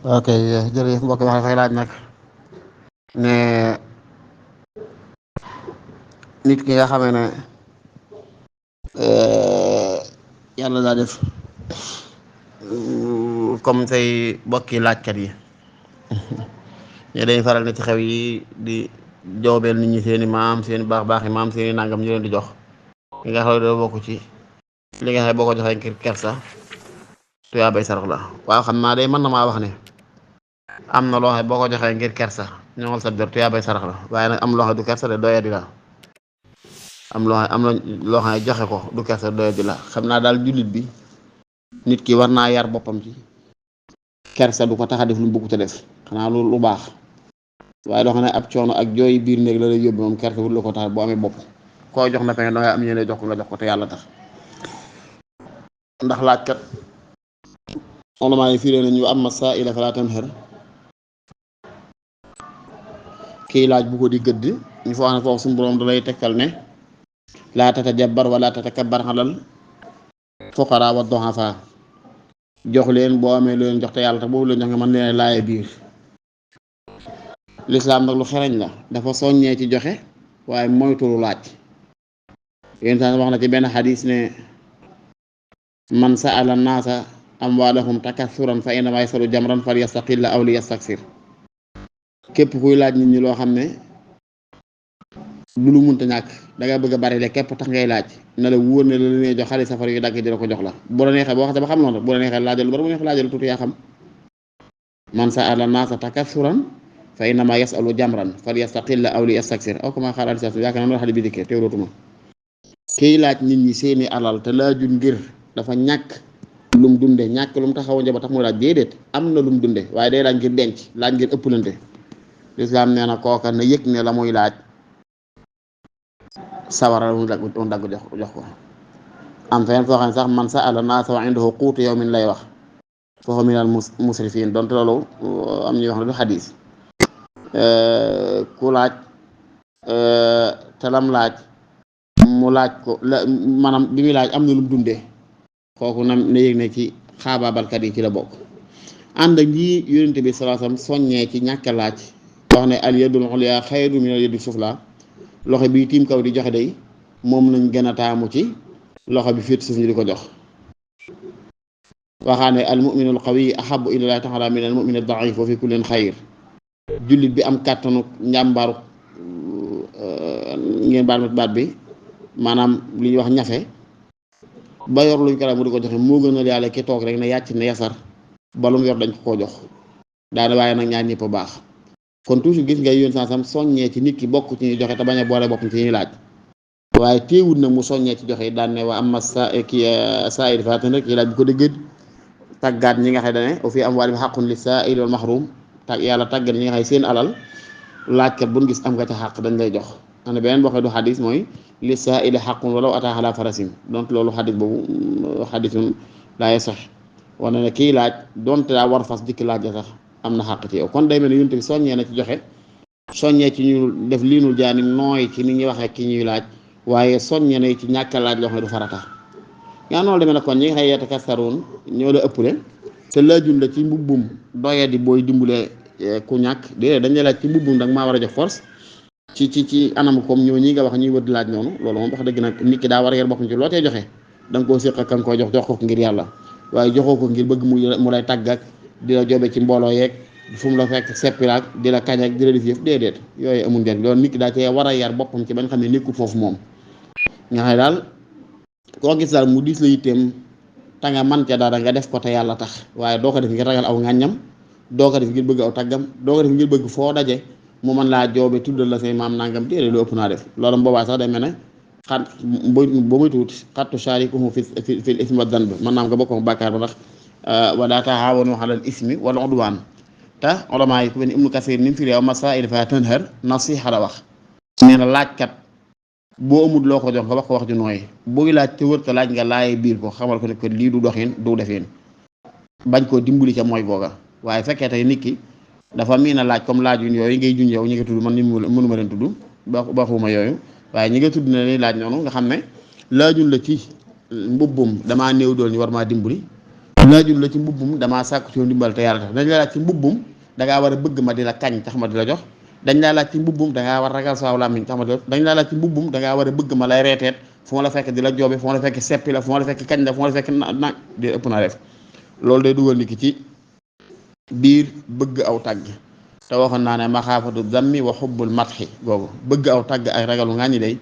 ok jërëjëf mbokk wax dafay laaj nag ne nit ki nga xamee ne yàlla daa def comme say bokki laajkat yi ñe dañ faral ne ci xew yi di joobeel nit ñi seeni maam seeni baax baax yi maam seeni nangam ñu leen di jox li nga xam ne doo bokk ci li nga xam ne boo ko joxee ngir kersa tuyaa bay sarax la waaw xam naa day mën na maa wax ne am na loo xam ne boo ko joxee ngir kersa ñoŋal sa der tuyaa bay sarax la waaye nag am loo xam ne du kersa de doyadi la am na loo xam ne joxe ko du kersa doyadi la xam naa daal jullit bi nit ki war naa yar boppam ci kersa du ko tax a def lu mu bëgg te def xanaa lu baax waaye loo xam ne ab coono ak jooy biir néeg la lay yóbbu moom kersa wut la ko tax boo amee bopp koo jox na feneen dangay am yéene jox ko nga jox ko te yàlla tax ndax laajkat ulamaa yi firee nañu amma saa'ila falaa tanhar kii laaj bu ko di gëdd ñu fa wax ne foofu suñu boroom da lay tegtal ne laa tatajabbar wala tatakabbar alal fuqaraa wa du'afaa jox leen boo amee lu leen jox te yàlla tax boobu leen jox nga mën leen laaye biir lislaam nag lu xereñ la dafa soññee ci joxe waaye moytulu laaj yéen sax wax na ci benn xadis ne man sa'ala naasa amwaalahum takassuran fa innamaa yasalu jamran fal yastaqilla aw li yastaksir képp kuy laaj nit ñi loo xam ne du lu munta ñàkk danga bëgg a bari le képp tax ngay laaj na la wóor ne la leen jox xale safar yu dagg di la ko jox la bu la neexee boo xam ne ba xam noonu rek bu la neexee laajal lu bari bu neexee laajal tuuti yaa xam man sa'ala naasa takassuran fa innamaa yasalu jamran fal yastaqilla aw li yastaksir aw kama qaala alayhi salaam yaakaar naa xale bi dikkee teewlootuma kiy laaj nit ñi seeni alal te laajul ngir dafa ñàkk lum dunde ñàkk lum taxaw njaboot tax mu laaj déedéet am na lum dunde waaye day laaj ngir denc laaj ngir ëpplante lislaam nee na kooka na yëg ne la muy laaj sawara mu dagg jox ko am feneen foo xam ne sax man sa'ala naasa wa indahu quutu yawmin lay wax foofu minal musrifin donte loolu am ñuy wax ne du xadiis ku laaj te lam laaj mu laaj ko la maanaam bi muy laaj am na lum dundee kooku na yëg ne ci xaabaabalkat yi ci la bokk ànd ak ñi yonente bi sallallahu alayhi wasallam soññee ci ñàkk a laaj wax ne al yadul ulya xayru min al yadi sufla loxo bi tiim kaw di joxe day moom lañ gën a taamu ci loxo bi féet suuf ñu di ko jox waxaane al mu'minul qawi ahabbu ila llahi ta'ala min al mu'minid da'if wa fi kullin xayr jullit bi am kàttanu njàmbaaru ngeen baat bi maanaam li ñuy wax ñafe ba yor luñ ko la mu di ko joxe moo gënal yàlla ki toog rek ne yàcc ne yasar ba lu mu yor dañ ko koo jox daana waaye nag ñaar ñëpp baax kon toujours gis nga yoon sansam soññee ci nit ki bokk ci ñuy joxe te bañ a boole boppam ci ñuy laaj waaye teewul nag mu soññee ci joxe daan ne waa amma saa'il faatan rek yi laaj bu ko dëggët tàggaat ñi nga xam ne au fi amwaalihim haqqun lis-saa'ili wal mahrum yàlla tàggat ñi nga xam seen alal laajkat buñ gis am nga ca xàq dañ lay jox am na beneen boo xam ne du xadis mooy lis-saa'ili haqqun walaw ataa alaa farasin donc loolu xadis boobu xadisun laa sax wane ne kii laaj donte daa war fas dikk laaj sax am na xàq ci yow kon day mel ni yonent bi soññee na ci joxe soññee ci ñu def liinul jaani nooy ci ni ñuy waxee ki ñuy laaj waaye soññee na ci ñàkk a laaj loo xam ne du farata yaa noonu demee nag kon ñi nga xam ne yatakasaruun ñoo la ëppale te laajul la ci mbubbum doyadi booy dimbulee ku ñàkk déedéet dañ la laaj ci mbubbum danga maa war a jox force ci anam comme ñoo ñi nga wax ñuy wër di laaj noonu loolu moom wax dëgg nag nit ki daa war a yor boppam ci loo tee joxe da nga koo séq ak kan koo jox ko ngir yàlla waaye joxoo ko ngir bëgg mu lay tàgg ak di la jobe ci mbooloo yeeg fu mu la fekk seppilaak di la kañ ak di la def yëf déedéet yooyu amul njëriñ loolu nit ki daa cee war a yar boppam ci bañ xam ne nekkul foofu moom nga xam ne daal koo gis daal mu diis la yitteem te nga man ca dara nga def ko te yàlla tax waaye doo ko def ngir ragal aw ŋàññam doo ko def ngir bëgg aw taggam doo ko def ngir bëgg foo daje mu mën laa joobe tuddal la say maam nangam déedéet lu ëpp naa def loolu boobaa sax day mel ne xat boo muy tuuti xattu sharikuhu fil ismi wa danb mën naam nga bokk bàkkaar ba ndax wala taawanu alal ismi wal udwaan te ulamaa yi ku mel ni Ibnu Kasiir ni mu fi réew masaa'il fa tanhar nasiiha la wax nee na laajkat boo amul loo ko jox nga wax ko wax ju nooy booy laaj te wër te laaj nga laaye biir ko xamal ko ne ko lii du doxin du defin bañ koo dimbali ca mooy googa waaye fekkee tey nit ki dafa miin a laaj comme laaj yooyu ngay junj yow ñi nga tudd man ni mënuma leen tudd baxuma yooyu waaye ñi nga tudd ne laaj noonu nga xam ne laajul la ci mbubbum damaa néew dool ñu war maa dimbali laajul la ci mbubbum damaa sàkku ci ndimbal te yàlla tax dañ la laaj ci mbubbum da ngaa war a bëgg ma di la kañ tax ma di la jox dañ laa laaj ci mbubbum da ngaa war a ragal saaw làmmiñ tax ma di la jox dañ laa laaj ci mbubbum da ngaa war a bëgg ma lay reeteet fu ma la fekk di la joobe fu ma la fekk seppi la fu ma la fekk kañ la fu ma la fekk na di ëpp naa def loolu day dugal nit ki ci biir bëgg aw tàgg te waxoon naa ne maxaafatu dammi wa xubbul matxi googu bëgg aw tàgg ak ragalu ngàññi day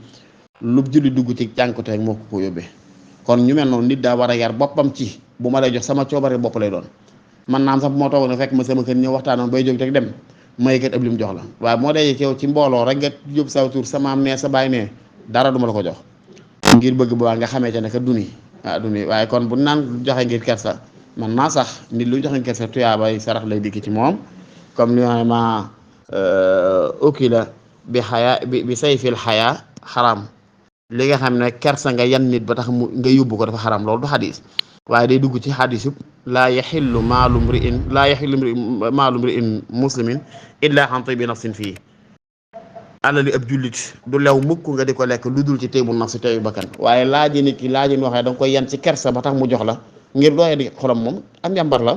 lu julli dugg ci cànkuteeg moo ko yóbbee kon ñu mel noonu nit daa war a yar boppam ci bu ma lay jox sama coobare bopp lay doon man naam sax bu ma toog na fekk ma sama kër ñëw waxtaanoon bay jóg teg dem may kat ëpp lim jox la waaye moo dee ci yow ci mbooloo rek nga jóg saw tur sa maam nee sa baay nee dara duma la ko jox ngir bëgg bu baax nga xamee ca ne ka duni duni waaye kon bu naan joxe ngir kersa man naa sax nit lu joxe ngir kersa tuyaabay sarax lay dikk ci moom comme li ma ukila bi xayaa bi sayfil xayaa xaram li nga xam ne kersa nga yan nit ba tax mu nga yóbbu ko dafa xaram loolu du xadis waaye day dugg ci xadis yëpp laa yaxillu maalu mri'in muslimin illa an tayyibi nafsin fii alali ab jullit du lew mukk nga di ko lekk lu dul ci tayyibu nafsi teyu bakkan waaye laaji nit ki laaji waxee da nga koy yan ci kersa ba tax mu jox la ngir dooye di xolam moom am njàmbar la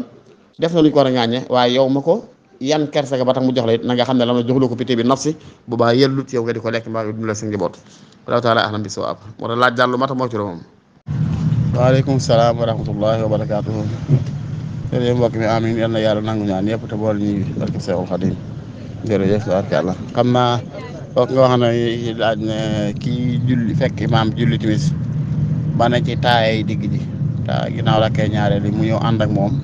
def na lu ñu ko war a ŋaañe waaye yow ma ko yan kersa ga ba tax mu jox la it na nga xam ne la ma joxloo ko pité bi nafsi bu baax yellut yow nga di ko lekk mbaa nga dundal sa njaboot wallahu taala ahlam bi sawaab moo tax laaj daal lu mat a moytu la moom. waaleykum salaam wa rahmatullahi wa barakaatuhu. jërëjëf mbokk mi amin yal na yàlla nangu ñaan yëpp te bool ñuy barke Seexul Xadim jërëjëf barke yàlla xam naa foog nga wax ne laaj ne kii julli fekk imaam julli timis ba ne ci taayay digg ji ta ginnaaw rakkee ñaareel yi mu ñëw ànd ak moom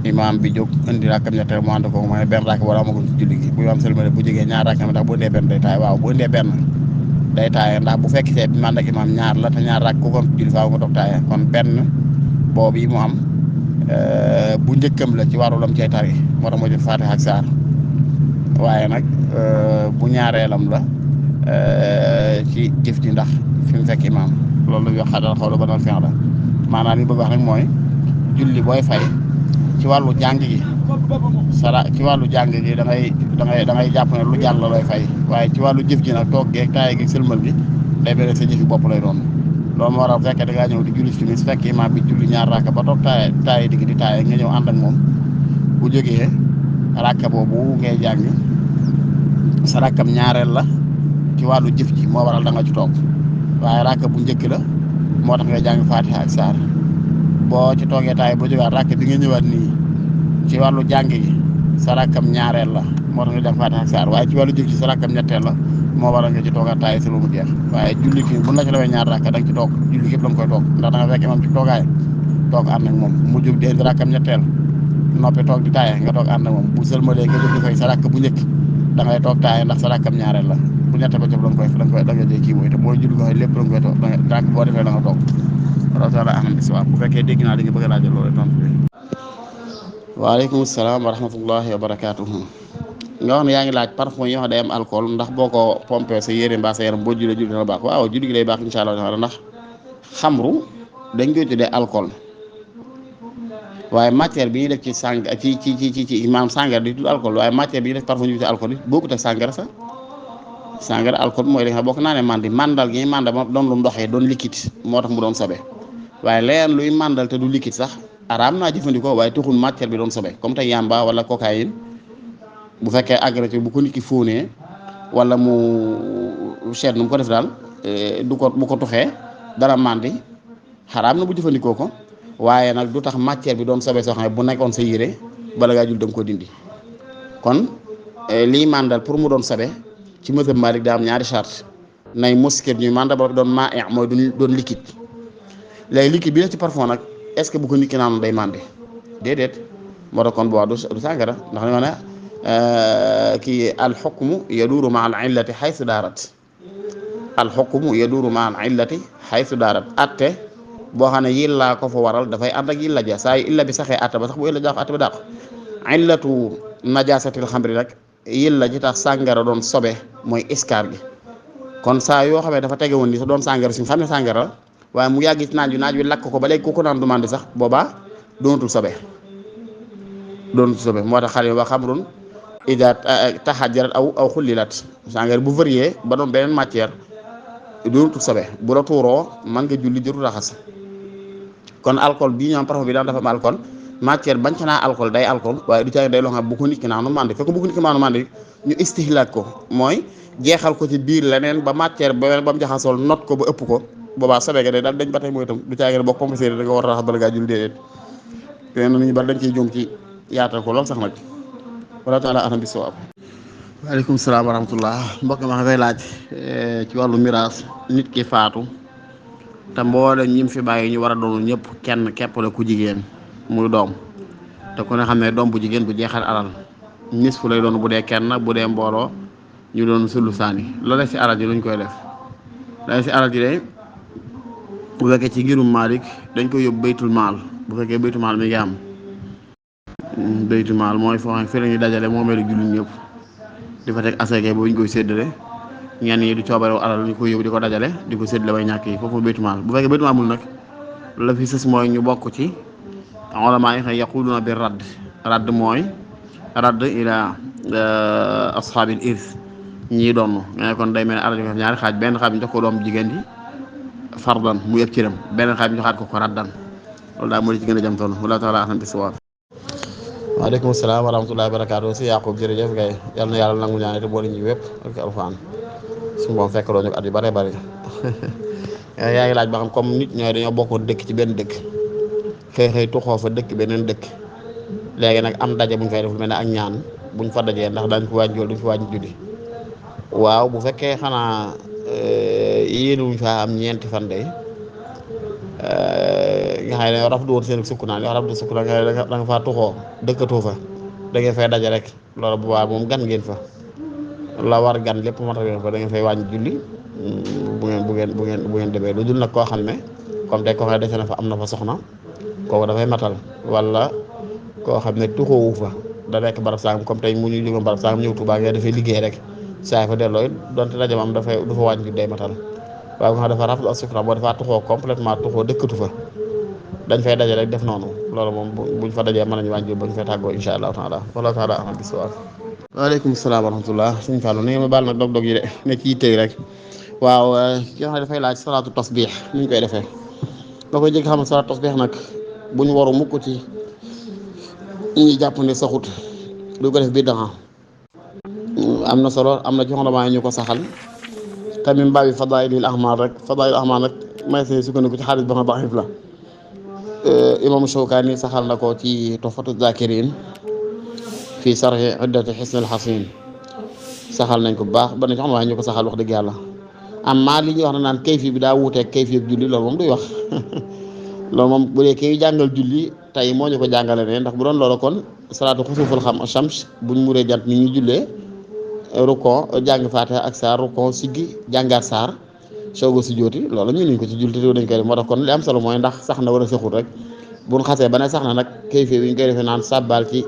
imaam bi jóg indi rakkam ñetteel mu ànd ko mooy benn rakk wala amagul ci julli gi bu imaam sëlmale bu jógee ñaar rakk ndax bu indee benn day taay waaw bu indee benn day taaye ndax bu fekk see bi man ak imaam ñaar la te ñaar rakk ku ko julli faaw nga toog taaye kon benn boobu yi mu am bu njëkkam la ci waru lam cay tari moo tax moo jot Faatiha ak saar waaye nag bu ñaareelam la ci jëf ji ndax fi mu fekk imaam loolu la ñuy wax xadal xaw la banal fin la maanaam li bëgg wax rek mooy julli booy fay ci wàllu jàng gi ci wàllu jàng gi da ngay jàpp ne lu jàll looy fay waaye ci wàllu jëf ji nag toog geeg taay gi sëlmal gi day bëri sa jëfi bopp lay doon loolu moo waral fekkee da ngaa ñëw di julli ci timis fekk imaam bi julli ñaar rakka ba toog taay digg di taay nga ñëw ànd ak moom bu jógee rakka boobu ngay jàng sa rakkam ñaareel la ci wàllu jëf ji moo waral da nga ci toog waaye rakka bu njëkk la moo tax ngay jàng Faatiha ak saar boo ci toogee taay boo jógaat rakk bi nga ñëwaat nii ci wàllu jàng gi sa rakkam ñaareel la moo tax nga jàng Faatiha ak saar waaye ci wàllu jëf ci sa rakkam ñetteel la moo waral nga ci toogaat taay si lu mu jeex waaye julli ki bu la ci lawee ñaar rakk da nga ci toog julli yëpp da nga koy toog ndax da nga fekk moom ci toogaay toog ànd ak moom mu jóg di indi rakkam ñetteel noppi toog di taaye nga toog ànd ak moom bu sëlmalee nga jóg di fay sa rakk bu njëkk da ngay toog taaye ndax sa rakkam ñaareel la bu ñette ba cëf da nga jël kii mooy te boo julli ko lépp da nga koy toog da boo defee da nga toog loolu taala ahlam bi sawaab bu fekkee dégg naa li nga bëgg a laajal loolu tontu bi. waaleykum salaam wa rahmatullahi wa barakaatuhu. nga wax ne yaa ngi laaj parfum yoo xam ne day am alcool ndax boo ko pompé sa yére mbaa sa yaram boo julli dina baax waaw julli gi day baax incha allah ndax xamru dañ koy tuddee alcool waaye matière bi ñuy def ci sàng ci maanaam sàngara di tudd alcool waaye matière bi ñuy def parfum ñu tuddee alcool yi bokkut ak sàngara sax sàngara alcool mooy li nga xam boo ko naanee mandi mandal gi mandal moom doon lu ndoxee doon liquide moo tax mu doon sobe waaye leneen luy mandal te du liquide sax araam naa jëfandikoo waaye taxul matière bi doon sobe comme tey yamba wala cocaïne bu fekkee agressé bu ko nit ki fóonee wala mu seet nu mu ko def daal bu ko tuxee dara mandi xaraam na bu jëfandikoo ko waaye nag du tax matière bi doon sobe soo xam ne bu nekkoon sa yére bala ngaa jul da nga ko dindi kon lii mandal pour mu doon sobe ci mazhab Malik daa am ñaari charte nay muskir ñuy mandal ba doon maa mooy doon liquide léegi liquide bi def ci parfum nag est-ce que bu ko nit ki naan day mandi déedéet moo tax kon bu wax du sàngara ndax li ma ne kii alxukmu yaduuru ma al illati xaysu daarat alxukmu yaduuru ma al illati xaysu daarat atte boo xam ne yillaa ko fa waral dafay ànd ak yilla ja saa yu illa bi saxee atte ba sax bu illa jaax atte ba dàq illatu najaasatil xamri rek yilla ji tax sàngara doon sobe mooy iskaar gi kon saa yoo xamee dafa tege woon ni sa doon sàngara suñu xam ne sàngara la waaye mu yàgg ci naaj wi lakk ko ba léegi ku ko naan demande sax boobaa doonatul sobe moo tax xale yi wax xamrun ida taxajarat aw xullilat sàngara bu varié ba doon beneen matière doonatul sobe bu la tuuroo mën nga julli jëru raxas kon alcool bii ñoom parfum bi daan dafa am alcool matière bañ ca naa alcool day alcool waaye du caagi day loo xam bu ko nit ki naanu mandi fekk bu ko nit ki naanu mandi ñu istihlaak ko mooy jeexal ko ci biir leneen ba matière ba mu jaxasool not ko ba ëpp ko boobaa sobe ga day daal dañ ba tey mooy itam du caagi boo compensé da nga war a raxas bala ngaa julli déedéet te nit ñi bari dañ ciy juum ci yaatal ko lool sax nag wala taala alam bi sawaab. waaleykum salaam wa rahmatullah mbokk ma fay laaj ci wàllu miraas nit ki faatu te mboolem ñi mu fi bàyyi ñu war a doon ñëpp kenn képp la ku jigéen muy doom te ku ne xam ne doom bu jigéen bu jeexal alal nis fu lay doon bu dee kenn bu dee mbooloo ñu doon sulu saani loolu si alal ji luñ koy def loolu si alal ji de bu fekkee ci ngirum Maalik dañ koy yóbbu baytul maal bu fekkee baytul maal mi ngi am baytul maal mooy foo xam fi la ñuy dajale moomeelu jullit ñëpp di fa teg asaka bu ñu koy séddale ñenn ñi du coobarewu alal ñu koy yóbbu di ko dajale di ko séddale way ñàkk yi foofu baytul maal bu fekkee baytul maal mul nag la fi sës mooy ñu bokk ci ulama yi xam yaquluna bi radd mooy radd ila ashaabil irs ñii doon nga ne kon day mel ne alal ji ñaari xaaj benn xaaj bi jox ko doom jigéen ji fardan mu yëpp cëram benn xaaj bi joxaat ko ko raddan loolu daal moo di ci gën a jëm toll wala taala alam bi sawaab. waaleykum salaam wa rahmatullahi wa barakaatu si Yaqub jërëjëf gay yal na yàlla nangu ñaan te boole ñu wépp ak alxuraan su moom fekk loo ñu at yu bare bare yaa ngi laaj ba xam comme nit ñooy dañoo bokkoon dëkk ci benn dëkk xëy tuxoo fa dëkk beneen dëkk léegi nag am daje buñ fay def lu mel ne ak ñaan buñ fa dajee ndax dañ ko wàññi duñ fi wàññi julli waaw bu fekkee xanaa yéen wuñ fa am ñeenti fan de nga xam ne raf du woon seen sukkunaan yoo raf du sukkunaan nga da nga faa tuxoo dëkkatoo fa da ngeen fay daje rek loolu bu baax moom gan ngeen fa la war gan lépp moo tax ngeen fa da ngeen fay wàññi julli bu ngeen demee lu dul nag koo xam ne comme tey koo xam ne defe na fa am na fa soxna kooku dafay matal wala koo xam ne tuxoowu fa da nekk barab sangam comme tey mu ñu jógoon barab sangam ñëw Tuubaa nga dafay liggéey rek saa fa delloo it donte daje am dafay du fa wàññi day matal waaye nga xam dafa rafetlu ak sukkanam boo defaa tuxoo complètement tuxoo dëkkatu fa dañ fay daje rek def noonu loolu moom buñ fa dajee mën nañu wàññi ba ñu fay tàggoo insha allahu taala wala taala alam bi sawaab. waaleykum salaam wa rahmatullah suñu Fallou ni nga ma baal nag dog-dog yi de ne ci tey rek waaw ki nga xam ne dafay laaj salaatu tasbih ni ñu koy defee ba koy jëkk xam ne salaatu tasbih nag buñ waru mukk ci ñi jàpp ne saxut du ko def bi daxa am na solo am na ci xondamaa ñu ko saxal tamit mbaa bi fadailil ahmar rek fadailil ahmar nag may see sukkandiku ci xaalis ba nga baxif la imam Shawkaani saxal na ko ci Tuhfatu Zakirin fii sarhi iddati hisnil hasin saxal nañ ko bu baax ba na ci xondamaa ñu ko saxal wax dëgg yàlla amma li ñuy wax na naan kayfi bi daa wuuteeg kayfi julli loolu moom duy wax loolu moom bu dee kay jàngal julli tey moo ñu ko jàngale ne ndax bu doon loolu kon salaatu xusuful shams buñ muree jant ni ñu jullee rukon jàng faatiha ak saar rukon siggi jàngaat saar soogo si jooti loolu ñu nuñ ko ci julli te dañ koy def moo tax kon li am solo mooy ndax sax na war a saxul rek buñ xasee ba ne sax na nag kayfi bi ñu koy defee naan sàbbaal ci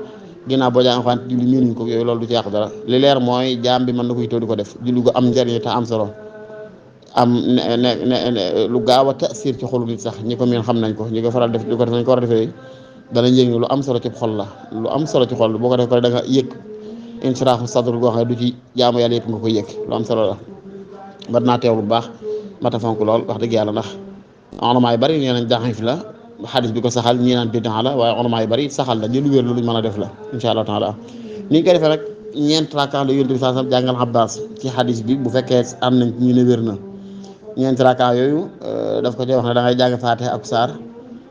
ginnaaw boo jàng xant julli miinuñ ko yooyu loolu du ci yàq dara li leer mooy jaam bi mën na ko yitoo di ko def julli gu am njëriñ te am solo am ne lu gaaw a tasir ci xolu nit sax ñi ko miin xam nañ ko ñi ko faral def di ko def nañ ko war a defee danañ yëg ne lu am solo ci xol la lu am solo ci xol boo ko def pare da nga yëg inshiraahu sadr goo xam ne du ci jaamu yàlla yëpp nga koy yëg lu am solo la ba naa teew lu baax mata fonk lool wax dëgg yàlla ndax ulama yu bari nee nañ daxif la xadis bi ko saxal ñii naan bid'a la waaye ulama yu bari saxal la ñu lu wér lu luñ mën a def la insha allah taala ni ñu koy defee rek ñeent rakaa la yonent bi saa jàngal Abbas ci xadis bi bu fekkee am nañ ñu ne wér na ñeenti rakaa yooyu daf ko ci wax ne da ngay jàng faatiha ak saar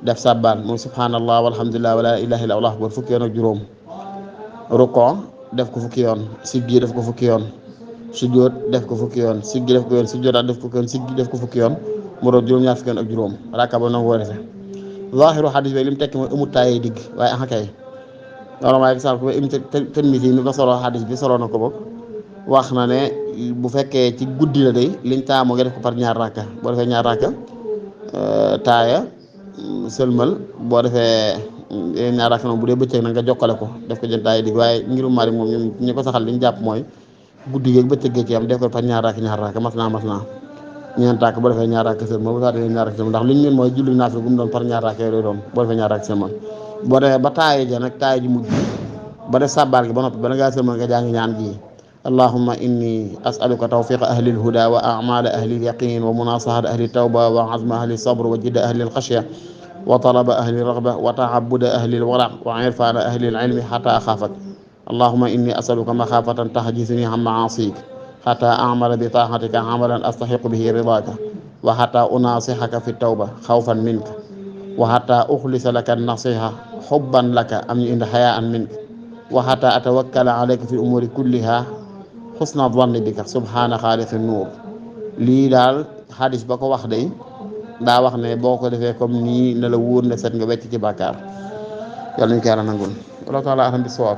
def sàbbaal mooy subhanallah walhamdulillah wala ilaha illa allah akbar fukki yoon ak juróom rukon def ko fukki yoon siggi def ko fukki yoon sujjóot def ko fukki yoon siggi def ko yoon sujjóotaat def ko fukki yoon siggi def ko fukki yoon mu doon juróom-ñaar fukki yoon ak juróom rakaa ba na ko defee zaahiru xadis bi li mu tekki mooy amut taayee digg waaye axa kay loolu waaye sal ko ba im Tirmisi mi ko solo xadis bi solo na ko bokk wax na ne bu fekkee ci guddi la day liñ taamu nga def ko par ñaar rakka boo defee ñaar rakka taaya sëlmal boo defee ñaar rakka noonu bu dee bëccëg na nga jokkale ko def ko jën taaya digg waaye ngirum mari moom ñoom ñi ko saxal li ñu jàpp mooy guddi geeg bëccëg gee ci am def ko par ñaar rakka mas naa ñeent rakk boo defee ñaar rakk sëlmal bu fekkee ñaar rakk sëlmal ndax li ñu mën mooy julli naafila gu mu doon par ñaar rakk yooyu doon boo defee ñaar rakk sëlmal boo defee ba taaya ja nag taaya ji mujj ba def sàbbaal gi ba noppi bala ngaa sëlmal nga jàng ñaan ji allahumma inni as'aluka tawfiqa ahli alhuda wa a'mala ahli alyaqin wa munasahat ahli tawba wa azma ahli sabr wa jidda ahli alkhashya wa talaba ahli raghba wa ta'abbuda ahli al-wara' wa irfana ahli al-ilmi hatta akhafak allahumma inni as'aluka makhafatan tahjizuni an ma'asik hatta a'mala bi ta'atika 'amalan astahiqu bihi ridaka wa hatta unasihaka fi at-tawba khawfan minka wa hatta ukhlisa laka an-nasiha hubban laka am inda haya'an minka wa hatta atawakkala alayka fi umuri kulliha husna dhanni bika subhana khaliqin nur. lii daal xadis ba ko wax day daa wax ne boo ko defee comme nii ne la wóor ne set nga wecc ci bàkkaar yàlla nañu ko yàlla nangul wala taala alam bi sawaab